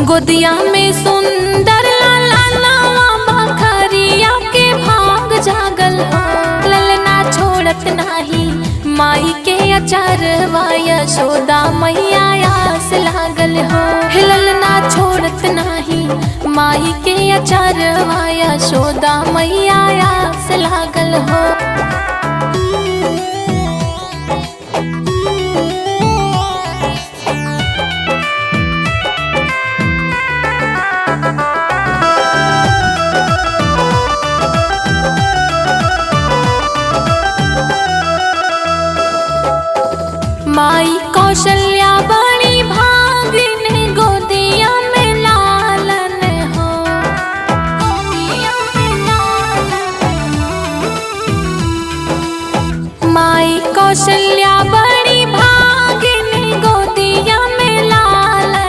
गोदिया में सुंदर लाला नावा बखरिया के भाग जागल हो। ललना छोड़त नाही माई के अचारवा यशोदा मैया आस लागल हो। ललना छोड़त नाही माई के अचारवा यशोदा मैया आस लागल हो।